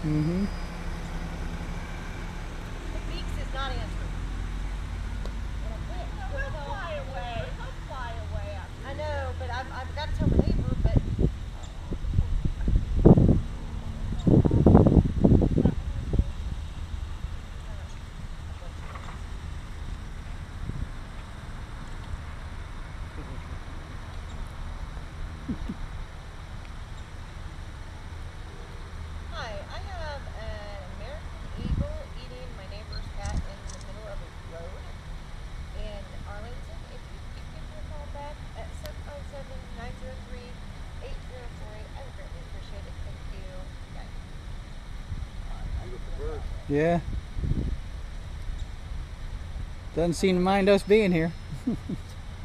Mm-hmm. The Beaks is not answering. And I can't. He'll fly away. He'll fly away after I know, but I've got to tell my neighbor, but hi, I have an American eagle eating my neighbor's cat in the middle of a road in Arlington. If you could give me a call back at 757-903-8048, I would greatly appreciate it. Thank you. Bye. Yeah. Doesn't seem to mind us being here.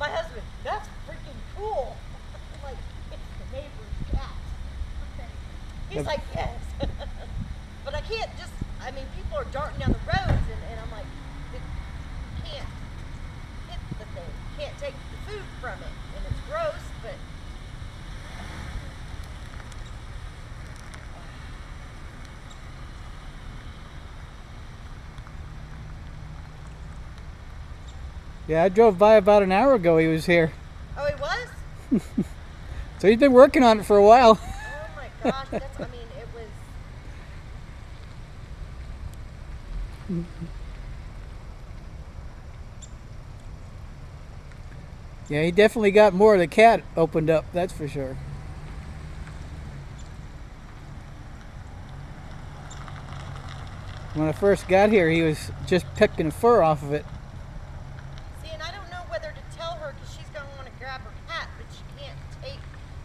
My husband, that's freaking cool. I'm like, it's the neighbor's cat. He's Yep. like, yes. But I can't just, I mean, people are darting down the roads and I'm like, you can't hit the thing. You can't take the food from it. And it's gross, but. Yeah, I drove by about an hour ago. He was here. Oh, he was? So he's been working on it for a while. Oh my gosh, that's, I mean, it was. Yeah, he definitely got more of the cat opened up, that's for sure. When I first got here, he was just picking fur off of it. See, and I don't know whether to tell her because she's going to want to grab her cat, but she can't take.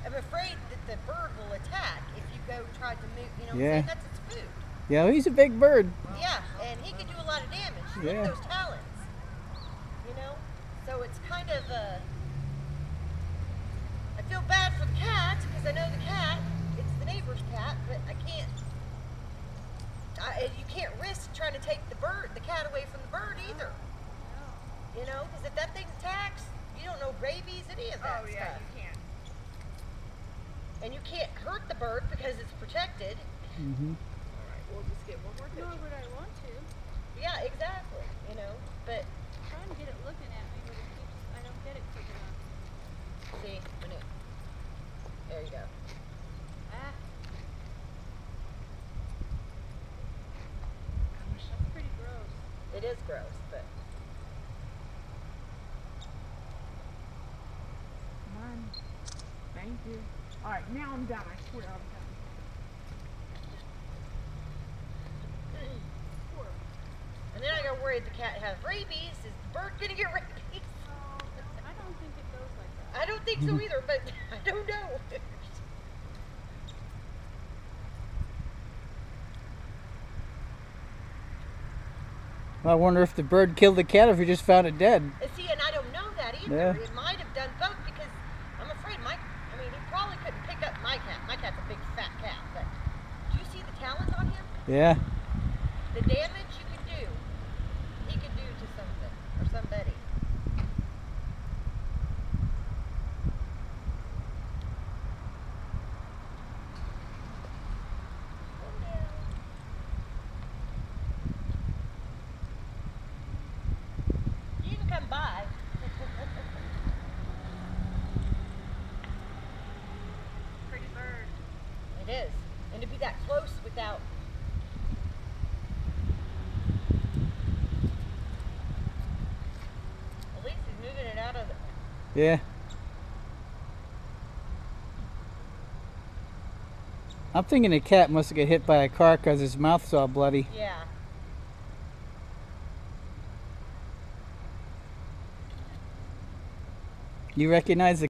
I'm afraid that the bird will attack if you go try to move. You know what I'm saying? That's its food. Yeah, well, he's a big bird. Yeah, and he can do a lot of damage. Look Yeah. at those talons. You know? So it's kind of I feel bad for the cat because I know the cat. It's the neighbor's cat, but I can't. You can't risk trying to take the cat away from the bird either. You know, because if that thing attacks, you don't know rabies, any of that Oh yeah, stuff. you can't. And you can't hurt the bird because it's protected. Mm-hmm. Alright, we'll just get one more Nor picture. would I want to. Yeah, exactly. You know, but I'm trying to get it looking at me, but it keeps, I don't get it quick enough. see, when it, there you go. Ah. That's pretty gross. It is gross, but Mine. Thank you. Alright, now I'm done. I swear I'm done. and then I gotta worry if the cat has rabies. Is the bird gonna get rabies? I don't think it goes like that. I don't think so either, but I don't know. I wonder if the bird killed the cat or if he just found it dead. See, and I don't know that either. Yeah. It might have done both because I'm afraid I mean, he probably couldn't pick up my cat. My cat's a big fat cat, but do you see the talons on him? Yeah. The damage he could do to something or somebody. You can come by. Pretty bird. It is. And to be that close without. At least he's moving it out of the. Yeah. I'm thinking the cat must have got hit by a car because his mouth's all bloody. Yeah. You recognize the